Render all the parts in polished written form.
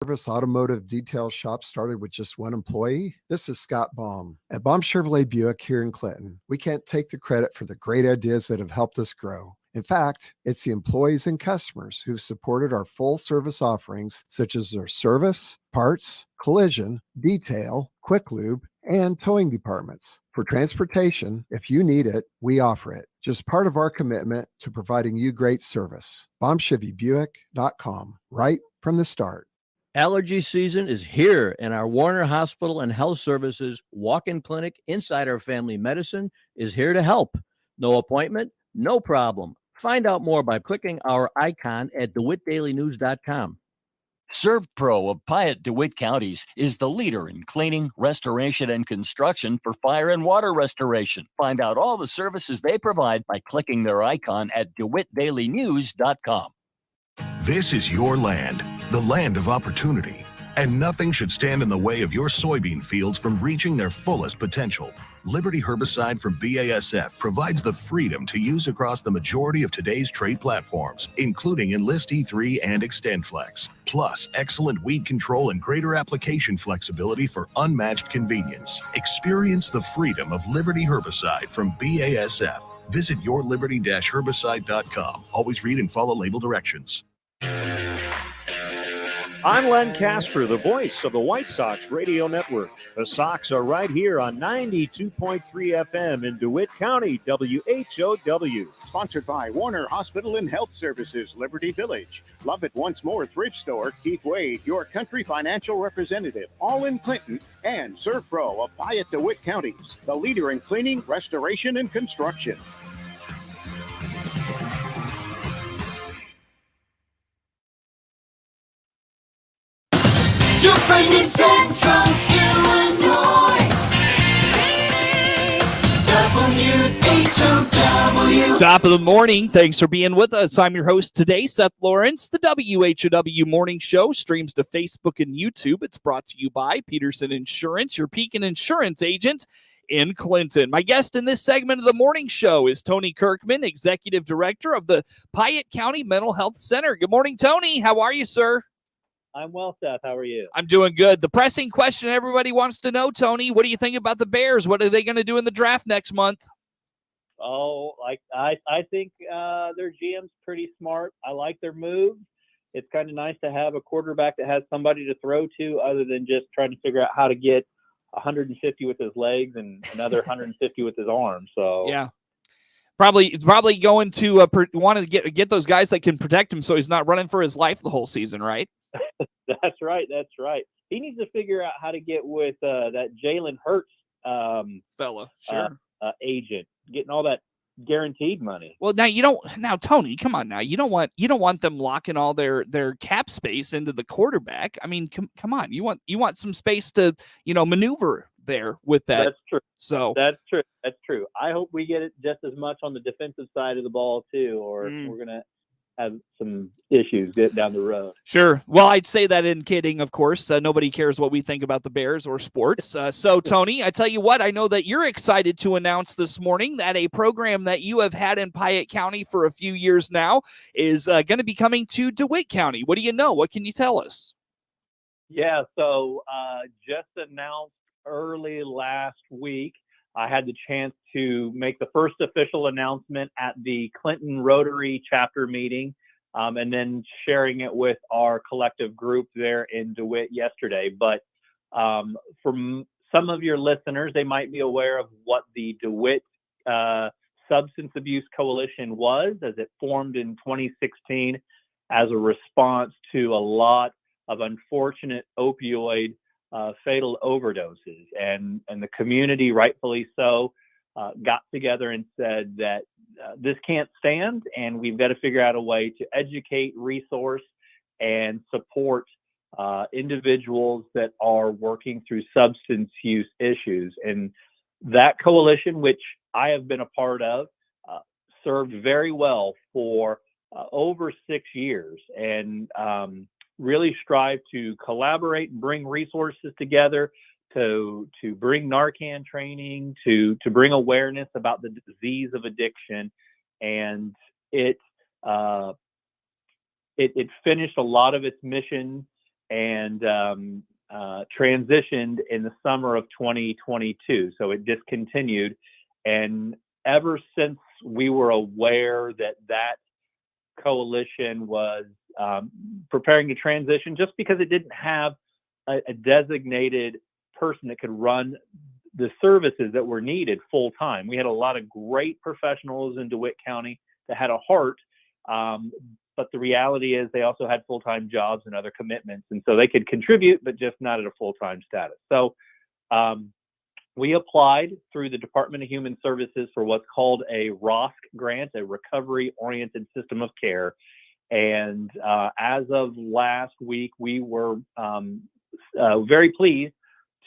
Service automotive detail shop started with just one employee? This is Scott Baum. At Baum Chevrolet Buick here in Clinton, we can't take the credit for the great ideas that have helped us grow. In fact, it's the employees and customers who've supported our full service offerings, such as their service, parts, collision, detail, quick lube, and towing departments. For transportation, if you need it, we offer it. Just part of our commitment to providing you great service. BaumChevyBuick.com, right from the start. Allergy season is here, and our Warner Hospital and Health Services walk-in clinic inside our family medicine is here to help. No appointment, no problem. Find out more by clicking our icon at DeWittDailyNews.com. ServPro of Piatt, DeWitt Counties is the leader in cleaning, restoration, and construction for fire and water restoration. Find out all the services they provide by clicking their icon at DeWittDailyNews.com. This is your land, the land of opportunity, and nothing should stand in the way of your soybean fields from reaching their fullest potential. Liberty herbicide from BASF provides the freedom to use across the majority of today's trait platforms, including Enlist E3 and XtendFlex, plus excellent weed control and greater application flexibility for unmatched convenience. Experience the freedom of Liberty herbicide from BASF. Visit yourliberty-herbicide.com. Always read and follow label directions. I'm Len Casper, the voice of the White Sox Radio Network. The Sox are right here on 92.3 FM in DeWitt County, WHOW. Sponsored by Warner Hospital and Health Services, Liberty Village. Love It Once More Thrift Store, Keith Wade, your country financial representative, all in Clinton, and ServPro of Piatt, DeWitt Counties, the leader in cleaning, restoration, and construction. Your friend in Central Illinois, WHOW. Top of the morning. Thanks for being with us. I'm your host today, Seth Lawrence. The WHOW Morning Show streams to Facebook and YouTube. It's brought to you by Peterson Insurance, your Pekin insurance agent in Clinton. My guest in this segment of the morning show is Tony Kirkman, Executive Director of the Piatt County Mental Health Center. Good morning, Tony. How are you, sir? I'm well, Seth. How are you? I'm doing good. The pressing question everybody wants to know, Tony, what do you think about the Bears? What are they going to do in the draft next month? Oh, I think their GM's pretty smart. I like their moves. It's kind of nice to have a quarterback that has somebody to throw to other than just trying to figure out how to get 150 with his legs and another 150 with his arms. So yeah. Probably going to want to get those guys that can protect him so he's not running for his life the whole season, right? That's right. He needs to figure out how to get with that Jalen Hurts fella, sure, agent, getting all that guaranteed money. Well, now Tony, come on now. You don't want them locking all their cap space into the quarterback. I mean, come on. You want some space to, maneuver there with that. That's true. So that's true. I hope we get it just as much on the defensive side of the ball too, or we're going to have some issues get down the road. Sure. Well, I'd say that in kidding, of course. Nobody cares what we think about the Bears or sports. So, Tony, I tell you what, I know that you're excited to announce this morning that a program that you have had in Piatt County for a few years now is going to be coming to DeWitt County. What do you know? What can you tell us? Yeah, so just announced early last week, I had the chance to make the first official announcement at the Clinton Rotary chapter meeting, and then sharing it with our collective group there in DeWitt yesterday. But for some of your listeners, they might be aware of what the DeWitt Substance Abuse Coalition was, as it formed in 2016 as a response to a lot of unfortunate opioid fatal overdoses, and the community, rightfully so, got together and said that this can't stand, and we've got to figure out a way to educate, resource, and support individuals that are working through substance use issues. And that coalition, which I have been a part of, served very well for over 6 years, and really strive to collaborate and bring resources together to bring Narcan training, to bring awareness about the disease of addiction. And it finished a lot of its mission and transitioned in the summer of 2022. So it discontinued. And ever since we were aware that that coalition was preparing to transition, just because it didn't have a designated person that could run the services that were needed full time. We had a lot of great professionals in DeWitt County that had a heart, but the reality is they also had full-time jobs and other commitments, and so they could contribute, but just not at a full-time status. So we applied through the Department of Human Services for what's called a ROSC grant, a Recovery-Oriented System of Care. And as of last week, we were very pleased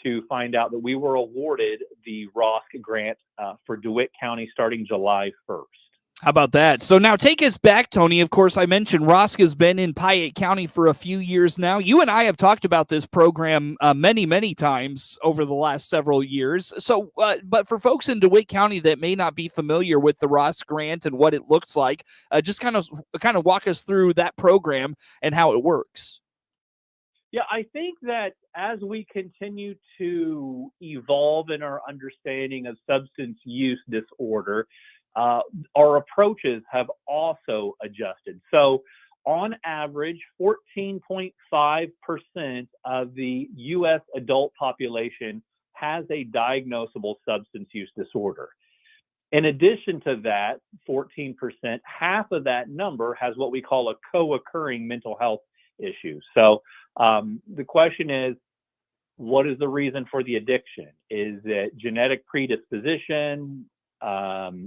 to find out that we were awarded the ROSC grant for DeWitt County starting July 1st. How about that? So now take us back, Tony. Of course, I mentioned ROSC has been in Piatt County for a few years now. You and I have talked about this program many, many times over the last several years. So, but for folks in DeWitt County that may not be familiar with the ROSC grant and what it looks like, just kind of walk us through that program and how it works. Yeah, I think that as we continue to evolve in our understanding of substance use disorder, our approaches have also adjusted. So on average, 14.5% of the U.S. adult population has a diagnosable substance use disorder. In addition to that, 14%, half of that number has what we call a co-occurring mental health issue. So the question is, what is the reason for the addiction? Is it genetic predisposition,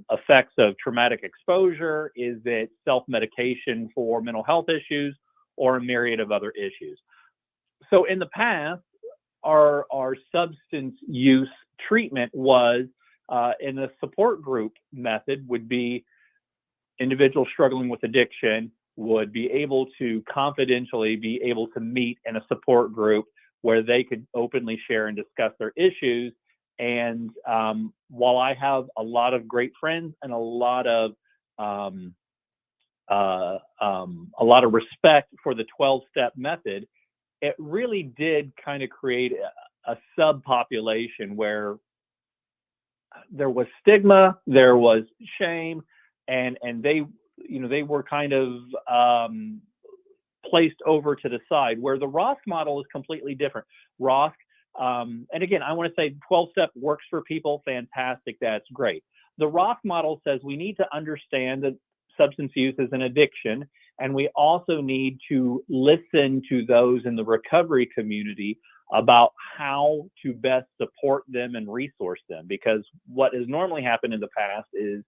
effects of traumatic exposure? Is it self-medication for mental health issues, or a myriad of other issues? So in the past, our substance use treatment was in the support group method would be individuals struggling with addiction would be able to confidentially be able to meet in a support group where they could openly share and discuss their issues. And while I have a lot of great friends and a lot of respect for the 12-step method, it really did kind of create a subpopulation where there was stigma, there was shame, and they were kind of placed over to the side, where the ROSC model is completely different. ROSC, and again, I want to say 12-step works for people, fantastic, that's great. The ROSC model says we need to understand that substance use is an addiction, and we also need to listen to those in the recovery community about how to best support them and resource them. Because what has normally happened in the past is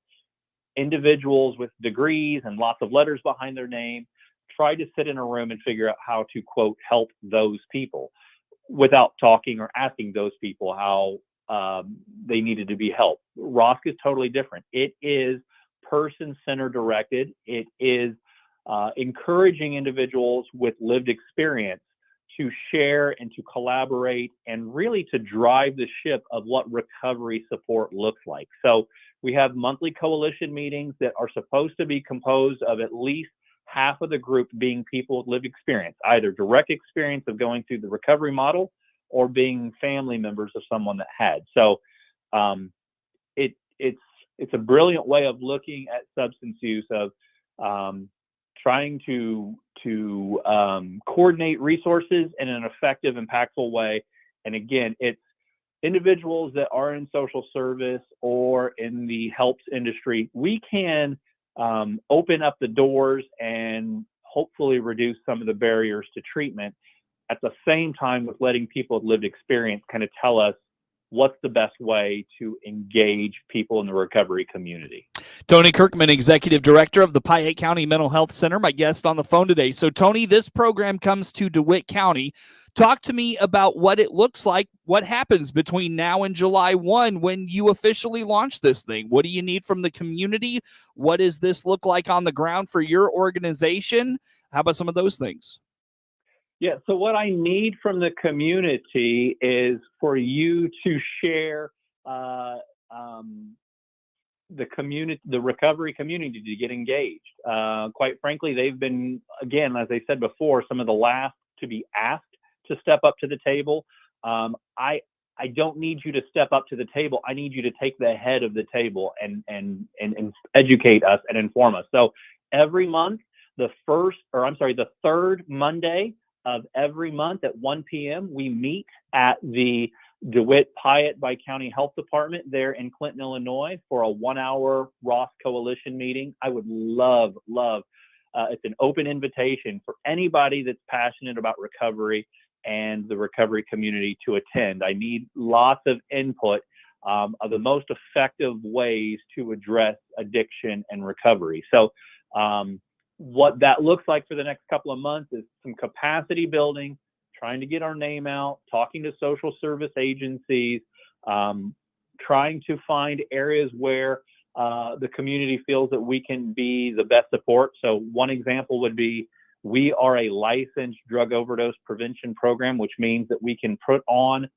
individuals with degrees and lots of letters behind their name try to sit in a room and figure out how to, quote, help those people without talking or asking those people how they needed to be helped. ROSC is totally different. It is person-centered directed. It is encouraging individuals with lived experience to share and to collaborate and really to drive the ship of what recovery support looks like. So we have monthly coalition meetings that are supposed to be composed of at least half of the group being people with lived experience, either direct experience of going through the recovery model or being family members of someone that had. So it's a brilliant way of looking at substance use, of trying to coordinate resources in an effective, impactful way. And again, it's individuals that are in social service or in the helps industry. We can open up the doors and hopefully reduce some of the barriers to treatment, at the same time with letting people with lived experience kind of tell us what's the best way to engage people in the recovery community. Tony Kirkman, Executive Director of the Piatt County Mental Health Center, my guest on the phone today. So, Tony, this program comes to DeWitt County. Talk to me about what it looks like, what happens between now and July 1 when you officially launch this thing. What do you need from the community? What does this look like on the ground for your organization? How about some of those things? Yeah, so what I need from the community is for you to share the recovery community to get engaged. Quite frankly, they've been, again, as I said before, some of the last to be asked to step up to the table. I don't need you to step up to the table. I need you to take the head of the table and educate us and inform us. So every month, the third Monday of every month at 1 p.m., we meet at the DeWitt Piatt County Health Department there in Clinton, Illinois, for a 1-hour Ross Coalition meeting. I would love, it's an open invitation for anybody that's passionate about recovery and the recovery community to attend. I need lots of input of the most effective ways to address addiction and recovery. So what that looks like for the next couple of months is some capacity building, trying to get our name out, talking to social service agencies, trying to find areas where the community feels that we can be the best support. So one example would be, we are a licensed drug overdose prevention program, which means that we can put on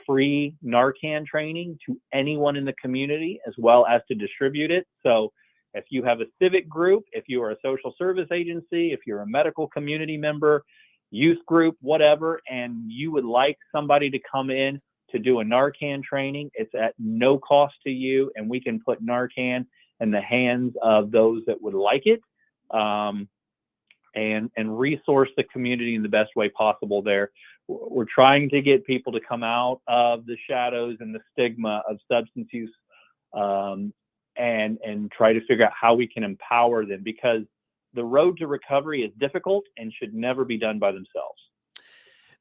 free Narcan training to anyone in the community, as well as to distribute it. So if you have a civic group, if you are a social service agency, if you're a medical community member, youth group, whatever, and you would like somebody to come in to do a Narcan training, it's at no cost to you, and we can put Narcan in the hands of those that would like it. And resource the community in the best way possible there. We're trying to get people to come out of the shadows and the stigma of substance use, and try to figure out how we can empower them, because the road to recovery is difficult and should never be done by themselves.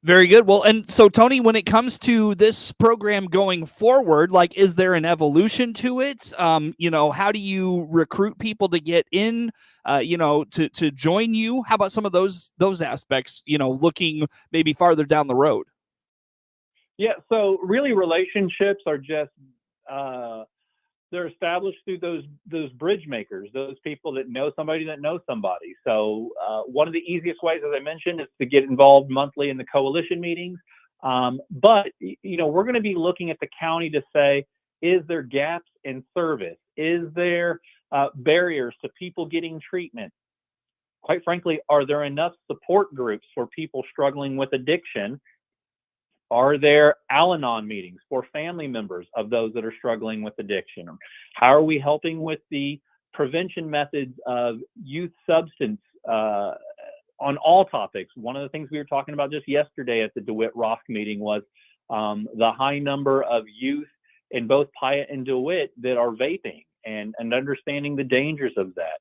Very good. Well, and so Tony, when it comes to this program going forward, like, is there an evolution to it? How do you recruit people to get in, to join you? How about some of those aspects, looking maybe farther down the road? Yeah. So really, relationships are just, they're established through those bridge makers, those people that know somebody that knows somebody. So one of the easiest ways, as I mentioned, is to get involved monthly in the coalition meetings. But we're going to be looking at the county to say, is there gaps in service? Is there barriers to people getting treatment? Quite frankly, are there enough support groups for people struggling with addiction? Are there Al-Anon meetings for family members of those that are struggling with addiction? How are we helping with the prevention methods of youth substance on all topics? One of the things we were talking about just yesterday at the DeWitt ROSC meeting was the high number of youth in both Piatt and DeWitt that are vaping, and understanding the dangers of that.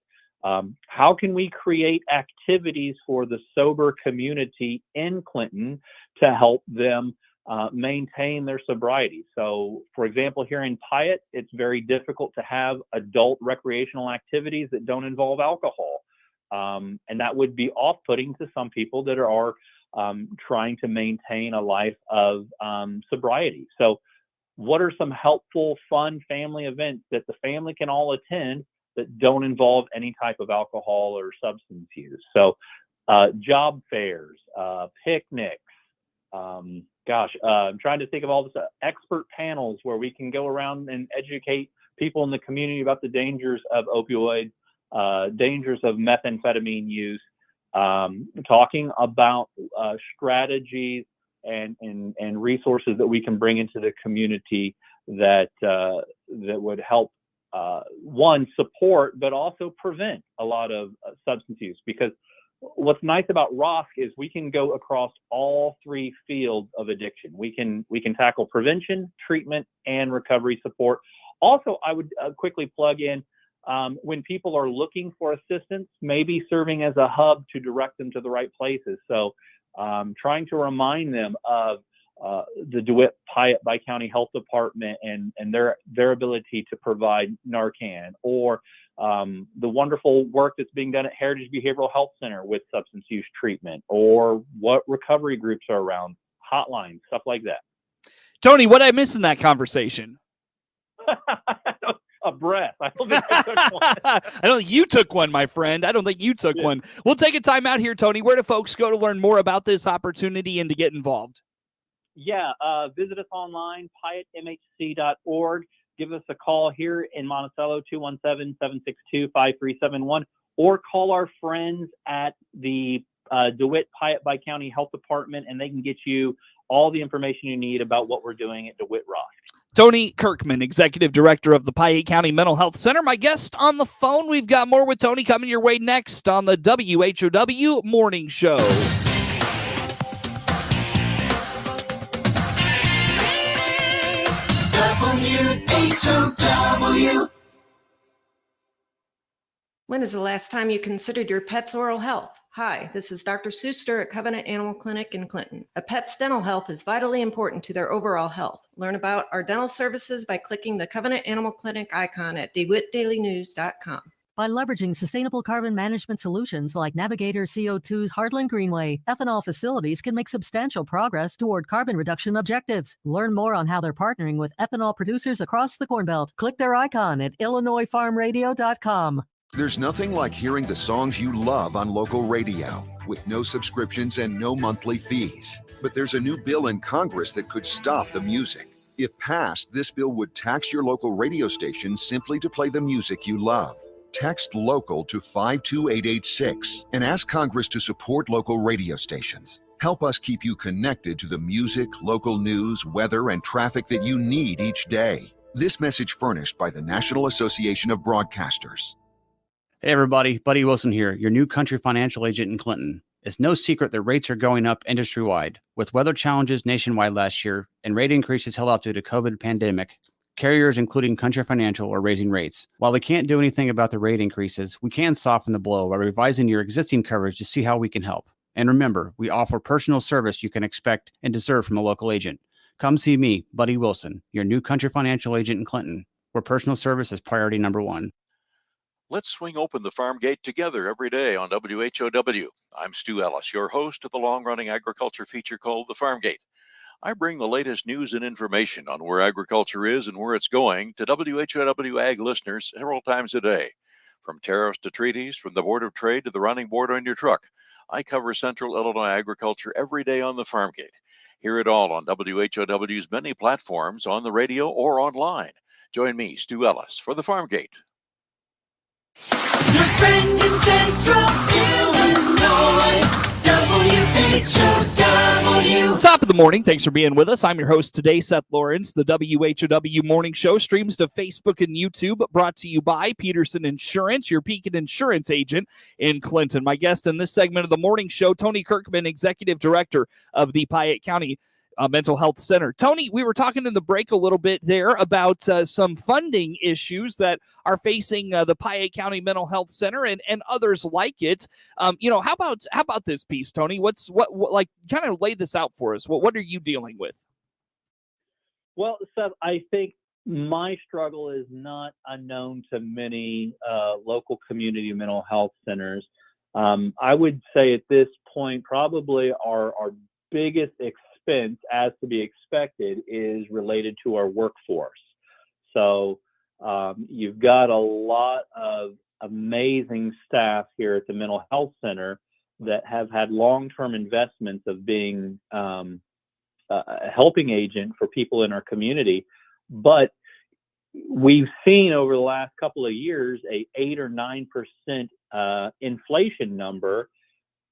How can we create activities for the sober community in Clinton to help them maintain their sobriety? So, for example, here in Piatt, it's very difficult to have adult recreational activities that don't involve alcohol. And that would be off-putting to some people that are trying to maintain a life of sobriety. So what are some helpful, fun family events that the family can all attend that don't involve any type of alcohol or substance use? So job fairs, picnics, I'm trying to think of all this, expert panels where we can go around and educate people in the community about the dangers of opioids, dangers of methamphetamine use, talking about strategies and resources that we can bring into the community that would help one, support, but also prevent a lot of substance use. Because what's nice about ROSC is we can go across all three fields of addiction. We can tackle prevention, treatment, and recovery support. Also, I would quickly plug in, when people are looking for assistance, maybe serving as a hub to direct them to the right places. So trying to remind them of the DeWitt Piatt County Health Department and their ability to provide Narcan, or the wonderful work that's being done at Heritage Behavioral Health Center with substance use treatment, or what recovery groups are around, hotlines, stuff like that. Tony, what did I miss in that conversation? A breath. I don't think I took one. I don't think you took one, my friend. I don't think you took one. We'll take a time out here, Tony. Where do folks go to learn more about this opportunity and to get involved? Yeah, visit us online, piattmhc.org. Give us a call here in Monticello, 217-762-5371, or call our friends at the DeWitt Piatt County Health Department, and they can get you all the information you need about what we're doing at DeWitt Rock. Tony Kirkman, Executive Director of the Piatt County Mental Health Center, my guest on the phone. We've got more with Tony coming your way next on the WHOW Morning Show. WHOW. When is the last time you considered your pet's oral health? Hi, this is Dr. Suster at Covenant Animal Clinic in Clinton. A pet's dental health is vitally important to their overall health. Learn about our dental services by clicking the Covenant Animal Clinic icon at DeWittDailyNews.com. By leveraging sustainable carbon management solutions like Navigator CO2's Heartland Greenway, ethanol facilities can make substantial progress toward carbon reduction objectives. Learn more on how they're partnering with ethanol producers across the Corn Belt. Click their icon at IllinoisFarmRadio.com. There's nothing like hearing the songs you love on local radio with no subscriptions and no monthly fees. But there's a new bill in Congress that could stop the music. If passed, this bill would tax your local radio station simply to play the music you love. Text LOCAL to 52886 and ask Congress to support local radio stations. Help us keep you connected to the music, local news, weather, and traffic that you need each day. This message furnished by the National Association of Broadcasters. Hey everybody, Buddy Wilson here, your new country financial agent in Clinton. It's no secret that rates are going up industry-wide. With weather challenges nationwide last year and rate increases held up due to COVID pandemic, carriers including Country Financial are raising rates. While we can't do anything about the rate increases, we can soften the blow by revising your existing coverage to see how we can help. And remember, we offer personal service you can expect and deserve from a local agent. Come see me, Buddy Wilson, your new country financial agent in Clinton, where personal service is priority number one. Let's swing open the farm gate together every day on WHOW. I'm Stu Ellis, your host of the long-running agriculture feature called The Farm Gate. I bring the latest news and information on where agriculture is and where it's going to WHOW Ag listeners several times a day. From tariffs to treaties, from the Board of Trade to the running board on your truck, I cover Central Illinois agriculture every day on The Farm Gate. Hear it all on WHOW's many platforms, on the radio or online. Join me, Stu Ellis, for The Farm Gate. Your friend in Central Illinois, WHOW. Top of the morning. Thanks for being with us. I'm your host today, Seth Lawrence. The WHOW Morning Show streams to Facebook and YouTube, brought to you by Peterson Insurance, your Pekin Insurance agent in Clinton. My guest in this segment of the morning show, Tony Kirkman, Executive Director of the Piatt County Mental Health Center. Tony, we were talking in the break a little bit there about some funding issues that are facing the Piatt County Mental Health Center and others like it. How about this piece, Tony? What like kind of lay this out for us? What are you dealing with? Well, Seth, I think my struggle is not unknown to many local community mental health centers. I would say at this point, probably our biggest expense, as to be expected, is related to our workforce. So you've got a lot of amazing staff here at the mental health center that have had long-term investments of being a helping agent for people in our community. But we've seen over the last couple of years a 8 or 9% inflation number.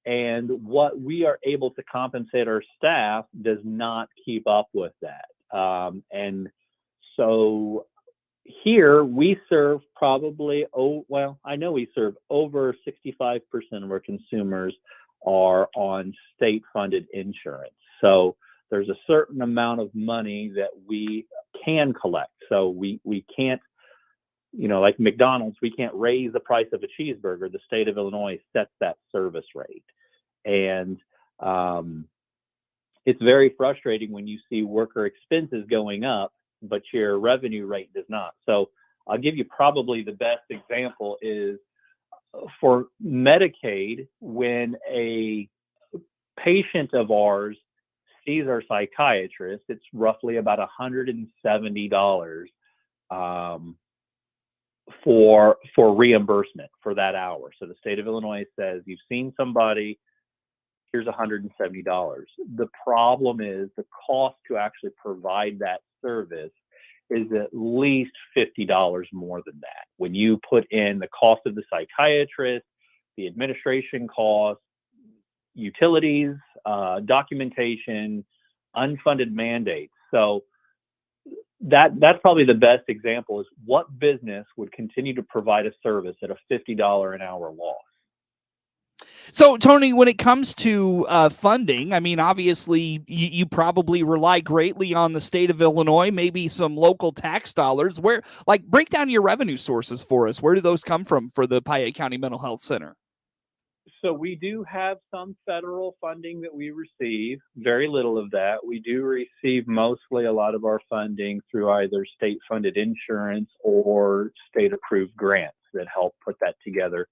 And what we are able to compensate our staff does not keep up with that. And so here we serve probably, I know we serve over 65% of our consumers are on state-funded insurance. So there's a certain amount of money that we can collect. So we can't, like McDonald's, we can't raise the price of a cheeseburger. The state of Illinois sets that service rate. And it's very frustrating when you see worker expenses going up, but your revenue rate does not. So I'll give you probably the best example is for Medicaid, when a patient of ours sees our psychiatrist, it's roughly about $170 for reimbursement for that hour. So the state of Illinois says, you've seen somebody, here's $170. The problem is the cost to actually provide that service is at least $50 more than that. When you put in the cost of the psychiatrist, the administration cost, utilities, documentation, unfunded mandates. So that's probably the best example is what business would continue to provide a service at a $50 an hour loss. So, Tony, when it comes to funding, I mean, obviously, you probably rely greatly on the state of Illinois, maybe some local tax dollars. Where, like, break down your revenue sources for us. Where do those come from for the Piatt County Mental Health Center? So we do have some federal funding that we receive, very little of that. We do receive mostly a lot of our funding through either state-funded insurance or state-approved grants that help put that together.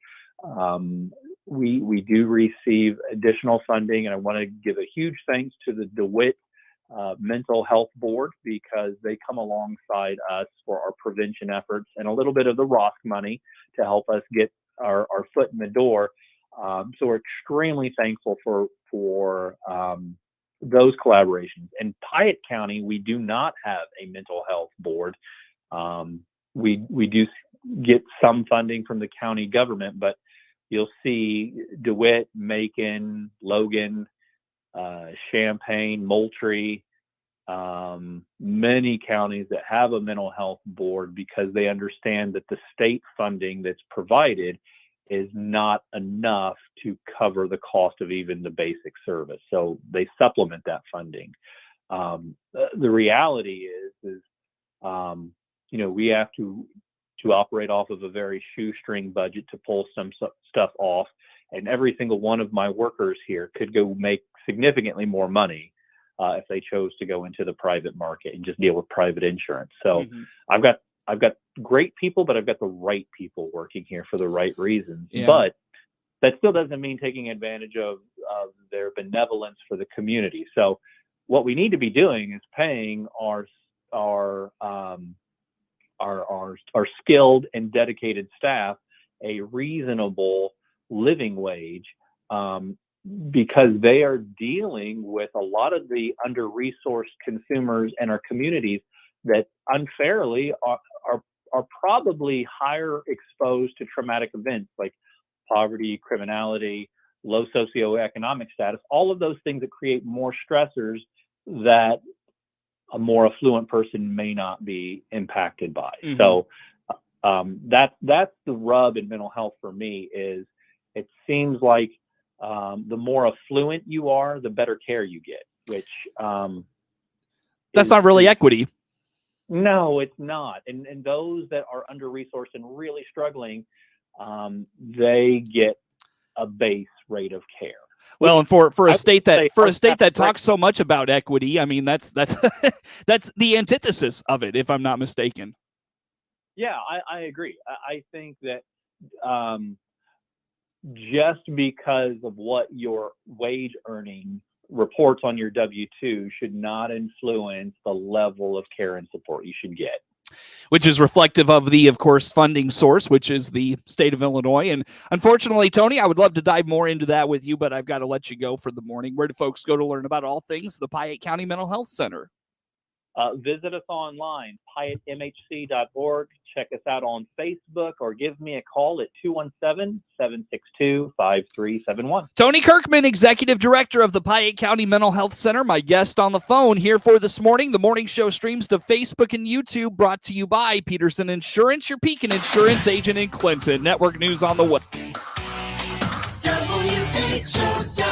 We do receive additional funding, and I want to give a huge thanks to the DeWitt Mental Health Board because they come alongside us for our prevention efforts and a little bit of the ROSC money to help us get our foot in the door. So we're extremely thankful for those collaborations. In Piatt County, we do not have a mental health board. We do get some funding from the county government, but you'll see DeWitt, Macon, Logan, Champaign, Moultrie, many counties that have a mental health board because they understand that the state funding that's provided is not enough to cover the cost of even the basic service. So they supplement that funding. The reality is we have to operate off of a very shoestring budget to pull some stuff off. And every single one of my workers here could go make significantly more money if they chose to go into the private market and just deal with private insurance. So I've got great people, but I've got the right people working here for the right reasons. Yeah. But that still doesn't mean taking advantage of their benevolence for the community. So what we need to be doing is paying our skilled and dedicated staff a reasonable living wage because they are dealing with a lot of the under-resourced consumers in our communities that unfairly are probably higher exposed to traumatic events like poverty, criminality, low socioeconomic status, all of those things that create more stressors that a more affluent person may not be impacted by. So that's the rub in mental health for me is it seems like the more affluent you are, the better care you get, which that's not really equity. No, it's not. And those that are under-resourced and really struggling, they get a base rate of care. Well, and for a state that talks so much about equity, I mean that's that's the antithesis of it, if I'm not mistaken. Yeah, I agree. I think that just because of what your wage earning reports on your W-2 should not influence the level of care and support you should get. Which is reflective of the, of course, funding source, which is the state of Illinois. And unfortunately, Tony, I would love to dive more into that with you, but I've got to let you go for the morning. Where do folks go to learn about all things the Piatt County Mental Health Center? Visit us online, piattmhc.org. Check us out on Facebook or give me a call at 217-762-5371. Tony Kirkman, Executive Director of the Piatt County Mental Health Center, my guest on the phone here for this morning. The morning show streams to Facebook and YouTube, brought to you by Peterson Insurance, your Pekin Insurance agent in Clinton. Network news on the way. WHOW.